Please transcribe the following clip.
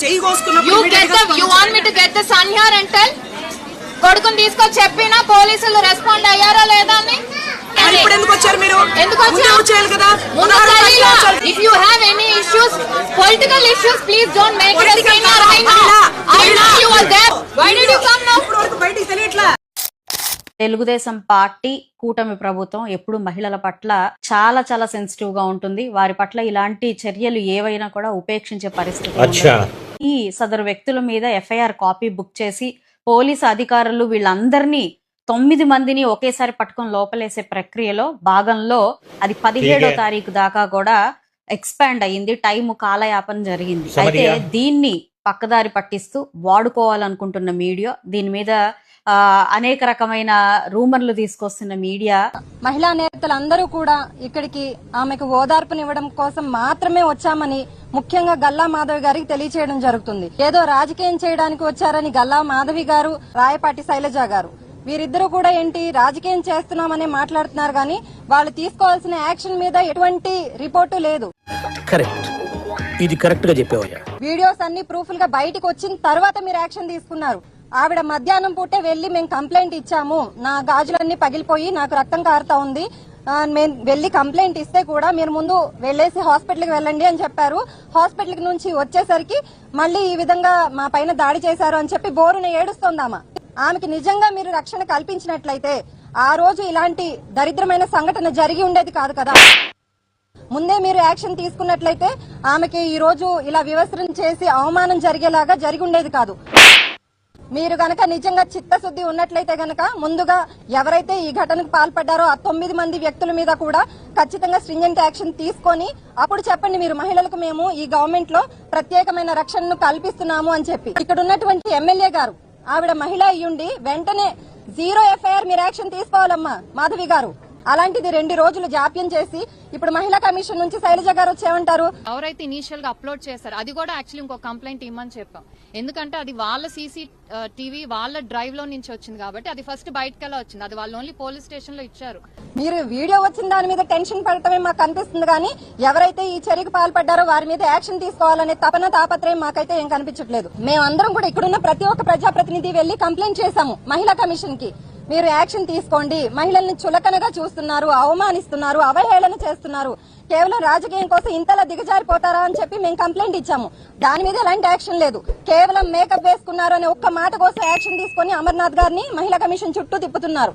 చెయ్యి కోసుకున్నప్పుడు you want me to get the son here and tell కొడుకుని తీసుకొని చెప్పినా పోలీసులు రెస్పాండ్ అయ్యారా లేదా అని ఇప్పుడు ఎందుకు వచ్చారు మీరు ఎందుకు వచ్చారు కదా if you have any issues political issues please don't make it a scene right now I know you were there why did you come now ఇప్పుడు వరకు బయటికి తెలియట్లా తెలుగుదేశం పార్టీ కూటమి ప్రభుత్వం ఎప్పుడు మహిళల పట్ల చాలా చాలా సెన్సిటివ్ గా ఉంటుంది. వారి పట్ల ఇలాంటి చర్యలు ఏవైనా కూడా ఉపేక్షించే పరిస్థితి. ఈ సదరు వ్యక్తుల మీద ఎఫ్ఐఆర్ కాపీ బుక్ చేసి పోలీసు అధికారులు వీళ్ళందరినీ 9 మందిని ఒకేసారి పట్టుకొని లోపలేసే ప్రక్రియలో భాగంలో అది 17వ తారీఖు దాకా కూడా ఎక్స్పాండ్ అయ్యింది. టైము కాలయాపన జరిగింది. అయితే దీన్ని పక్కదారి పట్టిస్తూ వాడుకోవాలనుకుంటున్న మీడియా, దీని మీద అనేక రకమైన రూమర్లు తీసుకొస్తున్న మీడియా, మహిళా నేతలందరూ కూడా ఇక్కడికి ఆమెకు ఓదార్పునివ్వడం కోసం మాత్రమే వచ్చామని ముఖ్యంగా గల్లా మాధవి గారికి తెలియచేయడం జరుగుతుంది. ఏదో రాజకీయం చేయడానికి వచ్చారని గల్లా మాధవి గారు, రాయపాటి శైలజ గారు వీరిద్దరూ కూడా ఏంటి రాజకీయం చేస్తున్నామని మాట్లాడుతున్నారు కానీ వాళ్ళు తీసుకోవాల్సిన యాక్షన్ మీద ఎటువంటి రిపోర్టు లేదు. వీడియోస్ అన్ని ప్రూఫ్లు గా బయటకు వచ్చిన తర్వాత మీరు యాక్షన్ తీసుకున్నారు. ఆవిడ మధ్యాహ్నం పూటే వెళ్లి మేము కంప్లైంట్ ఇచ్చాము, నా గాజులన్నీ పగిలిపోయి నాకు రక్తం కారుతా ఉంది, మేము వెళ్లి కంప్లైంట్ ఇస్తే కూడా మీరు ముందు వెళ్లేసి హాస్పిటల్కి వెళ్ళండి అని చెప్పారు. హాస్పిటల్ నుంచి వచ్చేసరికి మళ్ళీ ఈ విధంగా మా పైన దాడి చేశారు అని చెప్పి బోరున ఏడుస్తోందామా. ఆమెకి నిజంగా మీరు రక్షణ కల్పించినట్లయితే ఆ రోజు ఇలాంటి దరిద్రమైన సంఘటన జరిగి ఉండేది కాదు కదా. ముందే మీరు యాక్షన్ తీసుకున్నట్లయితే ఆమెకి ఈ రోజు ఇలా వివస్త్రం చేసి అవమానం జరిగేలాగా జరిగి ఉండేది కాదు. మీరు గనక నిజంగా చిత్తశుద్ధి ఉన్నట్లయితే గనక ముందుగా ఎవరైతే ఈ ఘటనకు పాల్పడ్డారో ఆ 9 మంది వ్యక్తుల మీద కూడా ఖచ్చితంగా స్ట్రింజెంట్ యాక్షన్ తీసుకొని అప్పుడు చెప్పండి మీరు మహిళలకు మేము ఈ గవర్నమెంట్ లో ప్రత్యేకమైన రక్షణను కల్పిస్తున్నాము అని చెప్పి. ఇక్కడ ఉన్నటువంటి ఎమ్మెల్యే గారు ఆవిడ మహిళ అయ్యుండి వెంటనే 0 ఎఫ్ఐఆర్ మీరు యాక్షన్ తీసుకోవాలమ్మా మాధవి గారు. అలాంటిది 2 రోజులు జాప్యం చేసి ఇప్పుడు మహిళా కమిషన్ నుంచి శైలజ గారు వచ్చేమంటారు. ఎవరైతే ఇనీషియల్ గా అప్లోడ్ చేశారు అది కూడా యాక్చువల్లీ ఇంకో కంప్లైంట్ ఇవ్వమని చెప్పాం. ఎందుకంటే అది వాళ్ళ CCTV వాళ్ళ డ్రైవ్ లో నుంచి వచ్చింది కాబట్టి అది ఫస్ట్ బయటకెలా వచ్చింది. అది వాళ్ళు ఓన్లీ పోలీస్ స్టేషన్ లో ఇచ్చారు. మీరు వీడియో వచ్చిన దాని మీద టెన్షన్ పడటమే మాకు కనిపిస్తుంది కానీ ఎవరైతే ఈ చర్యకు పాల్పడ్డారో వారి మీద యాక్షన్ తీసుకోవాలనే తపన తాపత్రయం మాకైతే ఏం కనిపించట్లేదు. మేమందరం కూడా ఇక్కడున్న ప్రతి ఒక్క ప్రజాప్రతినిధి వెళ్లి కంప్లైంట్ చేశాము మహిళా కమిషన్ కి. మీరు యాక్షన్ తీసుకోండి, మహిళల్ని చులకనగా చూస్తున్నారు, అవమానిస్తున్నారు, అవహేళన చేస్తున్నారు, కేవలం రాజకీయం కోసం ఇంతలా దిగజారిపోతారా అని చెప్పి మేము కంప్లైంట్ ఇచ్చాము. దాని మీద ఎలాంటి యాక్షన్ లేదు. కేవలం మేకప్ వేసుకున్నారు అనే ఒక్క మాట కోసం యాక్షన్ తీసుకుని అమర్నాథ్ గారిని మహిళా కమిషన్ చుట్టూ తిప్పుతున్నారు.